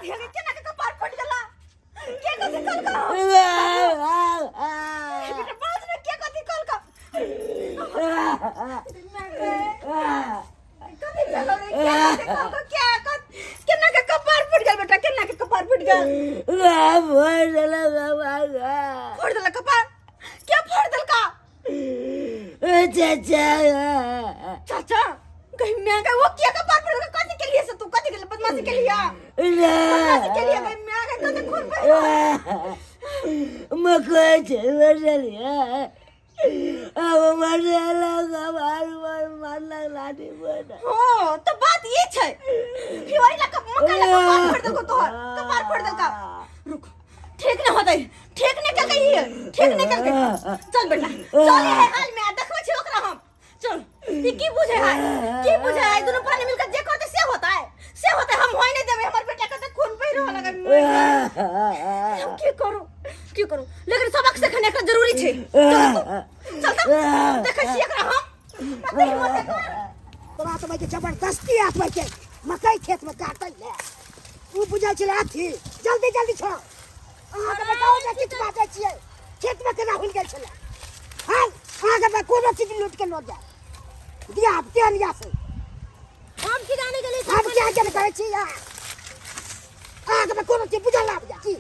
कहिया के केना के कपार फट गेला के कथि कल का बेटा बात में के कथि कल का कथि चलो रे केना के कपार फट गेल बेटा केना के कपार फट गेल फोड़ देला कपार क्या फोड़ देल का चाचा कहीं मैं गए वो क्या कपार फट गया कथि के लिए से तू कथि के लिए बदमाशी के लिए बदमाशी के लिए कहीं मैं गए कथि खून बह मकोई चल लिया अब मरला मारला लाठी बोला हो तो बात ये छै फिर ला का मक्का ला कपार फोड़ दे को तोहर कपार फोड़ दे का रुक ठीक नहीं होता ठीक नहीं कर गई है ठीक नहीं कर गई चल बेटा चल है हाल में देखो छी ओकरा हम चल ये की बुझे है दोनों पानी मिलकर जे करते से होता है हम होई नहीं देबे हमर बेटा के खून बह रहा लगा की करू लेकिन सबक सीखने का जरूरी छै चल देख छी एकरा हम तोरा तो भाई जबरदस्ती हाथ में के मकई खेत में काटल ले तू बुझा चला थी जल्दी छोड़ आगे बताओ ना किछ बात छिए खेत में केना हुल गेल छले हां आगे में कोनो चीज लूट के न जा दिया तेनिया से हम की जाने के लिए हम क्या करे छी यार आगे में कोनो चीज बुझा लाभ जा की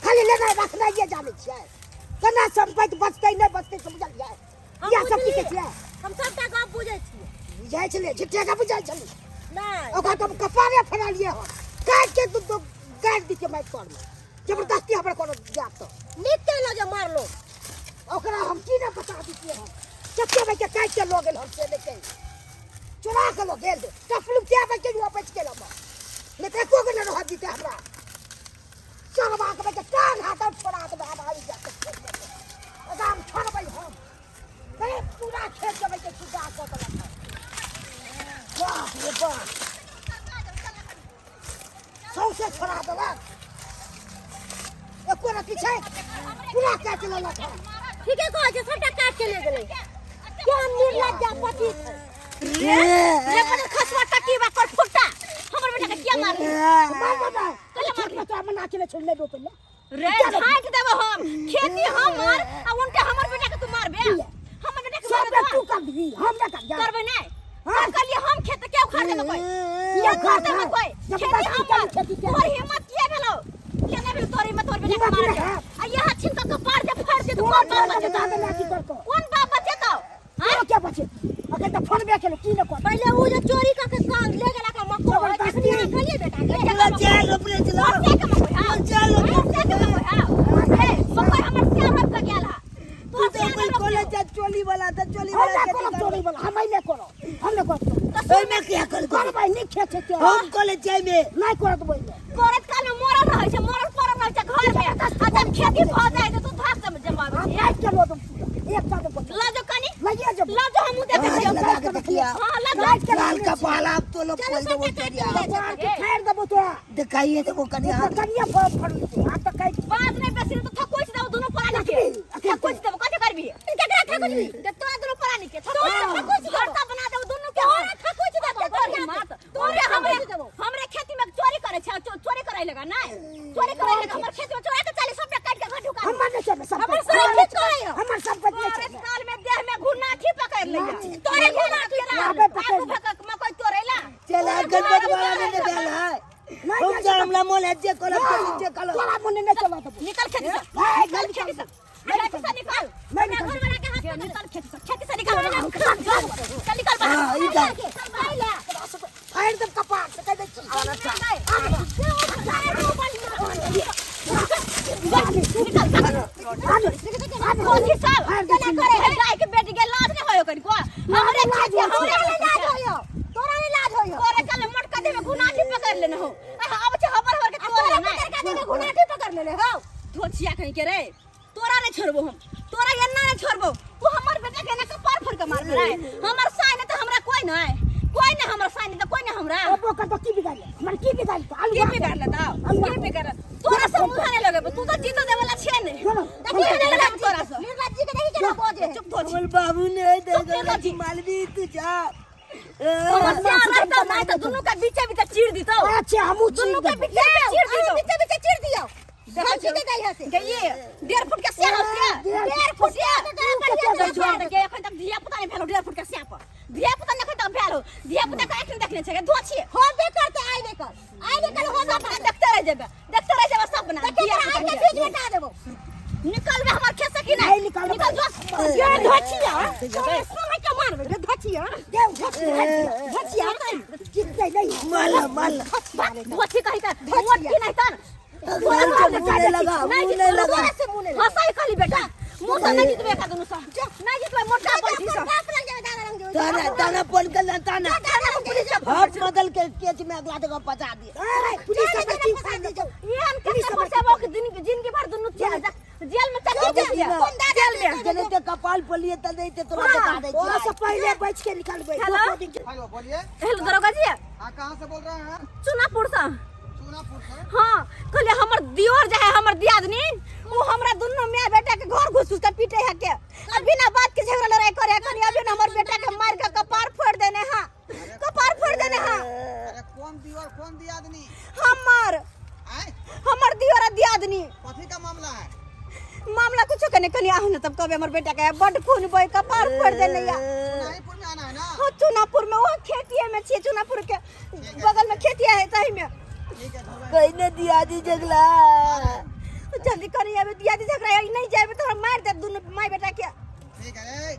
खाली लेना रखना ये जाने छिए केना संपत्ति बचतै नहीं बचतै से बुझल जाए या सब की छै हम सबटा गप बुझै छी बुझाई छले झिट्टे का बुझाई छले नहीं ओका तुम कपारे फरा लिए हो काट के तू तो काट दी के माइक पर जबरदस्ती हमरा कोनो जात तो नीक के लो जे मार लो ओकरा हम की ना बता दीजिए हम चक्के में के काट के लो गेल हम से लेके चुरा के लो गेल टफलू क्या बच के बच के लो लेके को के न रह दीते हमरा चल बाक में के कान हाथ छोड़ा के भाई जाते एकदम छोड़ भाई हम नहीं पूरा खेत के के छुटा को तो लगा वाह ये वाह सौसे छोड़ा दला एको रखी छै पूरा काट लेला था ठीक है कह जे सबटा काट के ले गेलै क्या निर्लज्जा पति ले पर खसवा टकीबा कर फुटा हमर बेटा के क्या मार बाबा कल मार तो हम ना के छोड़ले दो पहले रे झांक देबो हम खेती हमर आ उनके हमर बेटा के तू मारबे हमर बेटा के सब तू कर दी हम ना कर जा करबे नहीं हम कलिए हम खेत के उखाड़ देबे कोई ये उखाड़ देबे कोई खेती हमर तोर हिम्मत किए भेलो केना भेल तोर हिम्मत तोर बेटा के मार दे आ यहां छिन के कपार दे फाड़ दे तो कौन बाप बचेता कौन बाप बचेता हां क्या बचे अगर तो फोन बे केलो की न कर पहले वो जो चोरी का के कान ले गेला का मक्को देखनी कलिए बेटा के चल ऊपर चलो के मक्को हां चल के मक्को हां ए मक्को हमर से मत का गेला तू तो कोई कॉलेज जा चोली वाला हम चोरी वाला हम नहीं करो हम न करो ओइ में क्या कर भाई नहीं खेत के हम कॉलेज जाय में नहीं करत बोल करत काल में मरल रहे छै मरल परल रहे छै घर में आ जब खेती भ जाए तो तू भाग से जमा काट के लो तुम एक साथ बोल ला जो कनी लगिए जब ला जो हम देखे छियै लगा के देखिया हां ला लाल का पाला तो लोग कोई दो चोरिया खैर दबो तो दिखाइए तो वो कन्या कनिया फड़ हां तो काट बात नहीं बेसी तो थकोच देबो दोनों परानी के थकोच देबो कते करबी केकरा थकोच दी तो दोनों परानी के थकोच घरता बना देबो दोनों के थकोच देबो तोर हिम्मत तोरे हमरे खेती में चोरी करे छै चोरी करे लगा नहीं चोरी करे लगा हमर खेत में चोरा के चली सब काट के घर ढुका हमर नहीं चले सब हमर सब खेत करे हमर सब कुछ नहीं अरे साल में देह में घुनाठी पकड़ ले तोरे घुनाठी ला मकोई तोरेला चला गणपत वाला ने देला है हम जामला मोले जे कलम जे कलम तोरा मुने नहीं चला तो निकल खेती से निकल खेती से निकल मैं घर वाला के हाथ में निकल खेती से निकल चल निकल बाहर हां इधर फायर दम कपाट से कह दे गाय के बेटी के लाज नहीं होयो कनिको हमरे लाज होयो तोरा नहीं लाज होयो तोरे कल मोटका दे में गुनाठी पकड़ लेने हो अब छ हमर के तोरे नहीं में गुनाठी पकड़ लेने हो धोचिया कहीं के रे तोरा नहीं छोड़बो हम तोरा एन्ना नहीं छोड़बो तू हमर बेटा के ना कपार फोड़ के मार रहा है हमर साइन तो हमरा कोई नहीं हमर साइन तो कोई नहीं हमरा अब का तो की बिगाड़ ले मन की बिगाड़ तो आलू की बिगाड़ लेता की बिगाड़ तोरा से मुंह नहीं लगे तू तो जीतो दे वाला छे नहीं की नहीं लगे तोरा से निर्लज्जी के नहीं के बोझे चुप धोची बोल बाबू ने देगा मालवी तू जा समस्या रहता नहीं तो दोनों का बीच चीर दी तो अच्छा से हमू दोनों के बीच में चीर दियो, बीच चीर दियो। देखो ठीक है यहाँ से ये 1.5 फुट के स्याप से 1.5 फुट के छोड़ के एखन तक धिया पुता नहीं भेलो 1.5 फुट के स्याप धिया पुता नहीं एखन तक भेलो धिया पुता का एखन देखने छै धोछी होबे करते आइ देकर हो जा देखते रह जेबे सब बना धिया पुता के बीच में हटा देबो निकलबे हमर खेत से कि नहीं निकल जो ये धोछी समय के मारबे रे धोछी दे धोछी कितने नहीं माल धोछी कहि का मोट की नहीं तन मुने लगा हंसाई खाली बेटा मुंह से नहीं जितबे का दोनों सब नहीं जितबे मोटा पंछी सब ताना फोन कर ला ताना हाथ बदल के केच में अगला जगह पचा दिए पुलिस सब ठीक कर दे जो ये हम कैसे बचाबो के दिन जिंदगी भर दोनों जेल में चल दिया जेल में जने ते कपाल पलिए त देते तोरा बता दे और से पहले बच के निकलबे हेलो बोलिए। हेलो दरोगा जी हाँ कहाँ से बोल रहे हैं? चुनापुर से चूनापुर से। हां कहले हमर दियोर जे है हमर दियादनी वो हमरा दोनों मियां बेटा के घर घुस के पीटे है के अभी ना बात के झगड़ा लड़ाई करे कनी अभी ना हमर बेटा के मार के कपार फोड़ देने हां कपार फोड़ देने हां। अरे कौन दियोर कौन दियादनी? हमर दियोर दियादनी कथी का मामला है? मामला कुछ कने कनी आहु न तब कबे हमर बेटा के बड खून बह कपार फोड़ देने या चुनापुर में आना है ना? हो चुनापुर में वो खेतिया में छे चुनापुर के बगल में खेतिया है तही में ठीक है ढोबे। कहीं ने दिया दी जगला जल्दी करी अबे दिया दी झगड़ा नहीं जाए तो मार दे दोनों माई बेटा के। ठीक है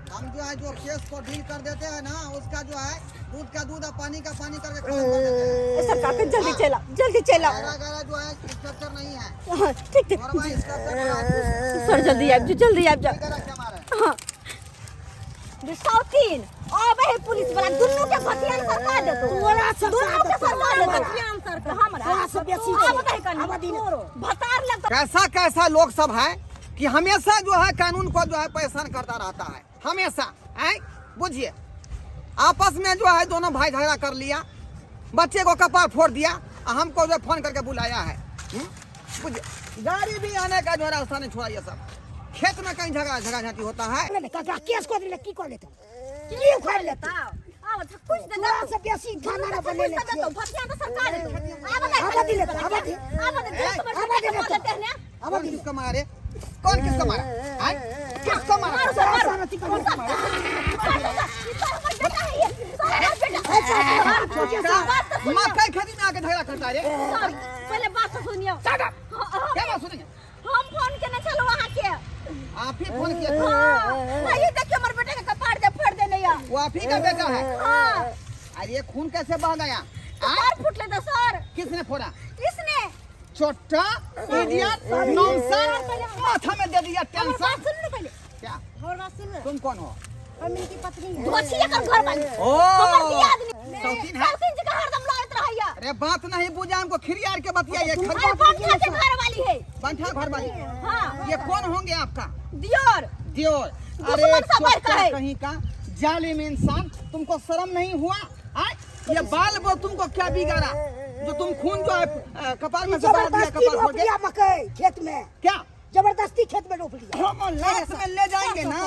हम जो है जो केस को डील कर देते हैं ना उसका जो है दूध का दूध और पानी का पानी करके खत्म कर देते हैं। सरकार के जल्दी चला गारा जो है स्ट्रक्चर नहीं है हाँ, ठीक और भाई स्ट्रक्चर सर जल्दी आ जा हमारे हाँ तीन अब है पुलिस वाला दोनों के भतियान सरकार दे तो तोरा सब दोनों के सरकार दे भतियान सरकार हमरा सब बेसी अब बताई कनी भतार लग कैसा कैसा लोग सब है कि हमेशा जो है कानून को जो है परेशान करता रहता है हमेशा है। बुझिए आपस में जो है दोनों भाई झगड़ा कर लिया बच्चे को कपार फोड़ दिया हमको जो फोन करके बुलाया है। बुझिए गाड़ी भी आने का जो है रास्ता नहीं छोड़ा ये सब खेत में कहीं झगड़ा झांटी होता है। का केस को दिले की कर लेता की उखाड़ लेता अब कुछ दे तोरा सब बेसी खाना ना बने ले तो भतियान तो सरकार दे आवा दिले कौन किसको मारे कौन किसको मारा किसको मारा मकई खेती में आके झगड़ा करता है। पहले बात तो सुनियो क्या बात सुनिए? हम फोन केने चलो वहां के आप ही फोन किए थे? हां ये देखिए हमर बेटा के कपार दे फोड़ देने या वो आप ही का बेटा है? हां अरे ये खून कैसे बह गया? कपार फूट ले तो सर किसने फोड़ा? इसने छोटा इडियट नॉनसेंस माथा में दे दिया टेंशन। सुन लो पहले क्या और बात सुन तुम कौन हो? हम इनकी पत्नी है धोछिया कर घर वाली ओ हमर दियादनी शौकीन है? शौकीन जी का हरदम लड़त रहैया अरे बात नहीं बुझा हमको खिरियार के बतियाइए। अरे बंठा के घर वाली है बंठा घर वाली हां ये कौन होंगे आपका? दियोर दियोर। दुश्मन अरे सब बैठा है। कहीं का जालिम इंसान तुमको शर्म नहीं हुआ? ये बाल वो तुमको क्या बिगाड़ा जो तुम खून जो है कपाल में दबा दिया जबरदस्ती कपाल रोप फोड़ के? लिया मकई खेत में क्या जबरदस्ती खेत में रोप लिया हम लाश में ले जाएंगे ना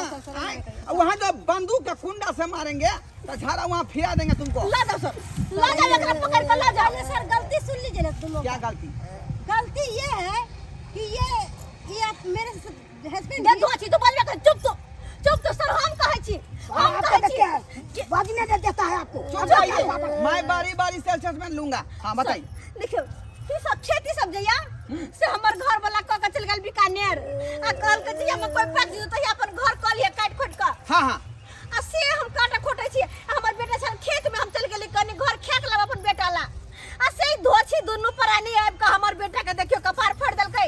वहाँ जो बंदूक का कुंडा से मारेंगे तो झाड़ा वहाँ फिरा देंगे तुमको। ला दो सर ला जा एकरा पकड़ के ला जा सर गलती सुन लीजिए ना तुम लोग क्या गलती? गलती ये है कि ये आप मेरे हस्बैंड दे दो छी तो बोलबे कर चुप तो सर हम कहै छी हम कहै छी बाजी ने देता है आपको चुप जाइए मैं बारी बारी से असेसमेंट लूंगा। हाँ बताइए। देखियो तू सब खेती सब जइया से हमर घर वाला क के चल गेल बीकानेर आ कल के जिया में कोई पैक दी तो अपन घर कलिए काट खोट का हाँ हाँ आ से हम काटा खोटै छी हमर बेटा छन खेत में हम चल गेली कनी घर खेत लब अपन बेटा ला आ से धोछी दोनों प्राणी आब के हमर बेटा के देखियो कपार फाड़ देलकै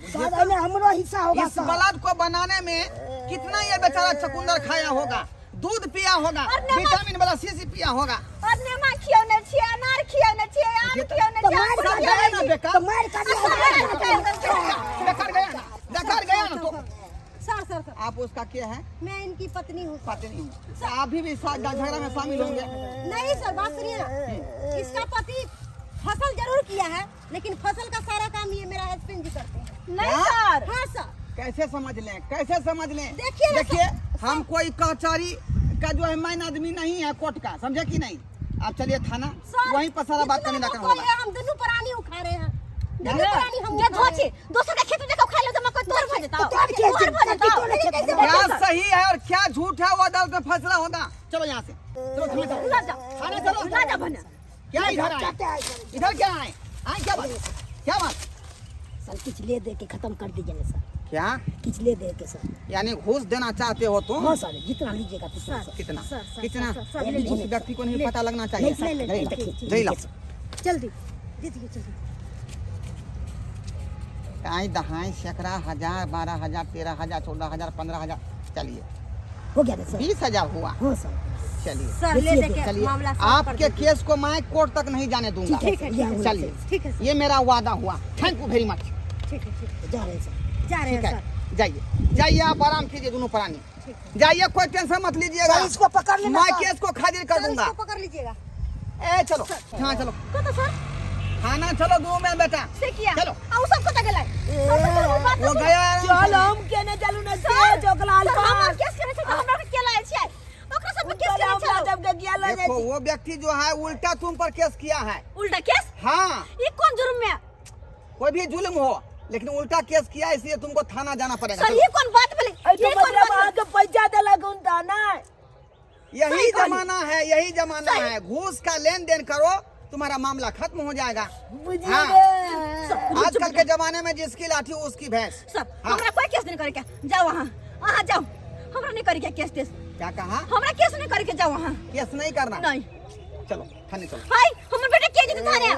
शायद में हमरो हिस्सा होगा इस बलाद को बनाने में कितना ये बेचारा चकुंदर खाया होगा दूध पिया होगा विटामिन वाला शीशी पिया होगा और नेमा खियौने छी अनार खियौने छी आम खियौने तो छी मार सब गया ना बेकार। तो मार का बेकार गया ना तो सर आप उसका क्या है? मैं इनकी पत्नी हूँ पत्नी हूँ। आप भी झगड़ा में शामिल होंगे? नहीं सर बात सुनिए ना इसका पति फसल जरूर किया है लेकिन फसल का सारा काम ये मेरा हस्बैंड जी करते हैं नहीं सर हाँ सर कैसे समझ लें कैसे समझ लें? देखिए ना देखिए हम कोई कचहरी का जो है मैन आदमी नहीं है कोर्ट का समझे कि नहीं? आप चलिए थाना, सर, वहीं पर सारा बात करने इतना का कोई होगा। हम दोनों प्राणी उखा रहे हैं। दोनों प्राणी हम ये धोचे दूसरे का खेत देखो खा लो तो मैं कोई तोड़ भर देता हूं। क्या सही है और क्या झूठ है वो अदालत में फैसला होगा। चलो यहाँ से, चलो थाने चलो, ला जा थाने चलो। ला जा बना क्या इधर आए, इधर क्या आए, क्या बात, क्या बात, सर कुछ ले दे के खत्म कर दीजिए ना सर, क्या कुछ ले दे के सर। यानी घूस देना चाहते हो तुम? हाँ सर, जितना लीजिएगा सर। कितना सर, कितना सर, ले उस व्यक्ति को नहीं पता लगना चाहिए। नहीं लो, जल्दी दे दीजिए जल्दी। आई दहाई सैकड़ा 1000 12,000 13,000 14,000 15,000 चलिए हो गया ना सर? 20,000 हुआ। हाँ सर। चलिए सर ले दे के चलिए, मामला सॉल्व कर आपके केस को मैं कोर्ट तक नहीं जाने दूंगा। ठीक है, चलिए ठीक है सर, ये मेरा वादा हुआ। Thank you very much. ठीक है जा रहे हैं सर। जा रहे ठीक हैं है, सर। जाइए जाइए, आप आराम कीजिए दोनों प्राणी, जाइए, कोई टेंशन मत लीजिएगा। सर, इसको पकड़ लेना मैं सर। केस को खारिज कर दूंगा। इसको पकड़ लीजिएगा। ए चलो हाँ चलो को तो सर खाना, चलो दो में बेटा से किया चलो। आ सब को तक गेलै वो गया चल हम केने चलू ना से जोगलाल सर हम पर। केस करे छै तो हमरा के केला छै ओकरा सब पे केस करे छै। जब के गया ले देखो वो व्यक्ति जो है उल्टा तुम पर केस किया है। उल्टा केस हाँ, ये कौन जुर्म में? कोई भी जुल्म हो लेकिन उल्टा केस किया, इसलिए तुमको थाना जाना पड़ेगा। सर ये कौन बात बोली? ये कौन बात? आगे पैसा देला गुंडा ना। यही जमाना है, यही जमाना है। घूस का लेन देन करो, तुम्हारा मामला खत्म हो जाएगा। हाँ। आजकल के जमाने में जिसकी लाठी उसकी भैंस। सर हमरा कोई केस नहीं करे के जाओ वहां, वहां जाओ। हमरा नहीं करे के केस तेस, क्या कहा? हमरा केस नहीं करे के जाओ वहां। केस नहीं करना? नहीं चलो थाने चलो। भाई हमर बेटा के जेते थाने।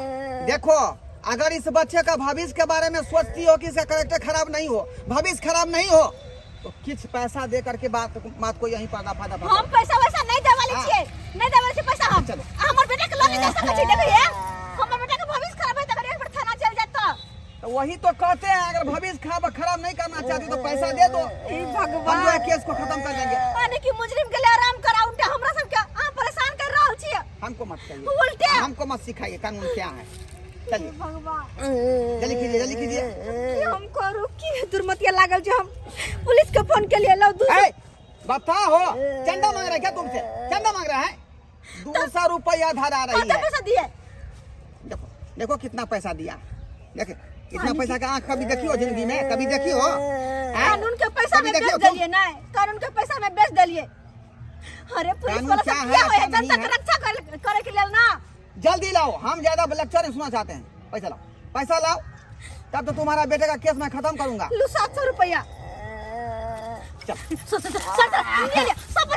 देखो अगर इस बच्चे का भविष्य के बारे में सोचती हो कि इसका कैरेक्टर खराब नहीं हो, भविष्य खराब नहीं हो, तो कुछ पैसा दे करके बात को यहीं पर्दा फादा हम पैसा वैसा नहीं दे वाले छिए, नहीं दे वाले छिए पैसा हम। चलो। हमर बेटा के लोन नहीं दे सकै छी। देखिए हमर बेटा के भविष्य खराब है तो अगर एक बार थाना चल जाता। तो वही तो कहते हैं, अगर भविष्य खराब नहीं करना चाहती तो पैसा दे दो, हम जो है केस को खत्म कर देंगे। माने कि मुजरिम के लिए आराम करा, उल्टा हमरा सब के आ परेशान कर रहल छिए। हमको मत कहिए, उल्टे हमको मत सिखाइए कानून क्या है। चलिए भगवान जल्दी कीजिए, जल्दी कीजिए। कि हम करू की दुर्मतिया लागल जे हम पुलिस के फोन के लिए लो ए, बताओ चंदा मांग रहा है क्या तुमसे? चंदा मांग रहा है? 200 रुपया धरा रही कौन है। पैसा दिए? देखो देखो कितना पैसा दिया, देखे इतना पैसा का आंख कभी देखी हो जिंदगी में? कभी देखी हो? कानून के पैसा में बेच दलिए ना, कानून के पैसा में बेच दलिए। अरे पुलिस कानून वाला क्या सब है, किया हुआ है क्या नहीं जनता है? के रक्षा करे के लिए ना। जल्दी लाओ, हम ज्यादा लेक्चर नहीं सुनना चाहते हैं। पैसा लाओ, पैसा लाओ, तब तो तुम्हारा बेटे का केस मैं खत्म करूंगा। लो 700 रुपया। चल ले ले सब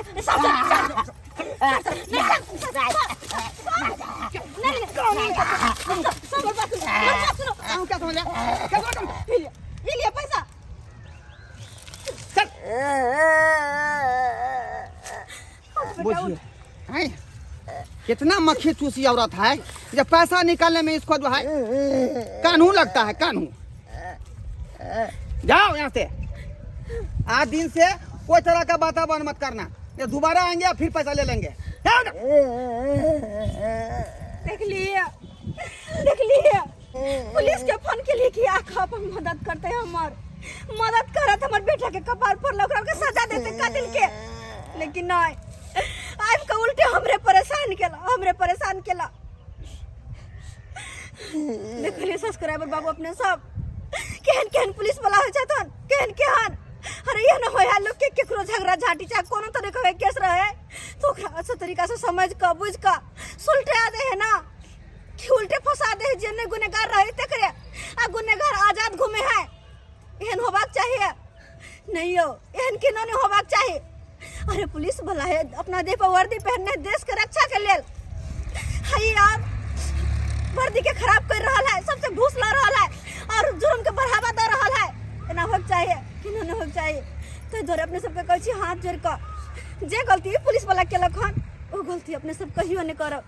क्या समझ ले पैसा। बुझिए हैं? कितना मक्खी चूसी औरत है, जब पैसा निकालने में इसको जो है कानून लगता है, कानून। जाओ यहाँ से, आज दिन से कोई तरह का वातावरण मत करना, ये दोबारा आएंगे फिर पैसा ले लेंगे। जाओ ना। देख लिए पुलिस के फोन के लिए किया आप मदद करते हैं, हमार मदद करत हमार बेटा के कपार पर लग के सजा देते कातिल के, लेकिन नहीं आज का उल्टे हमरे परेशान केला। देखलिए सब्सक्राइबर बाबू अपने सब केहन पुलिस वाला हो जातन, केहन अरे ये ना होया लोग के केकरो झगड़ा झाटी चाहे कोनो तरह के केस रहे तो अच्छा तरीका से समझ का बुझ का सुलटा दे है ना, कि उल्टे फंसा दे जेने गुनेगार रहे तकरे आ गुनेगार आजाद घूमे है। एहन होबाक चाहिए नहीं हो, एहन के नहीं होबाक चाहिए। अरे पुलिस वाला है अपना देह पर वर्दी पहनने देश के रक्षा के लिए, हाय यार वर्दी के खराब कर रहा है, सबसे घूस ला रहा है और जुर्म के बढ़ावा दे रहा है। एना होक चाहिए कि नहीं होक चाहिए। तो धोरे अपने सबके कहै छी हाथ जोड़ के जे गलती पुलिस वाला केलक हन ओ गलती अपने सब कहियो नहीं करब।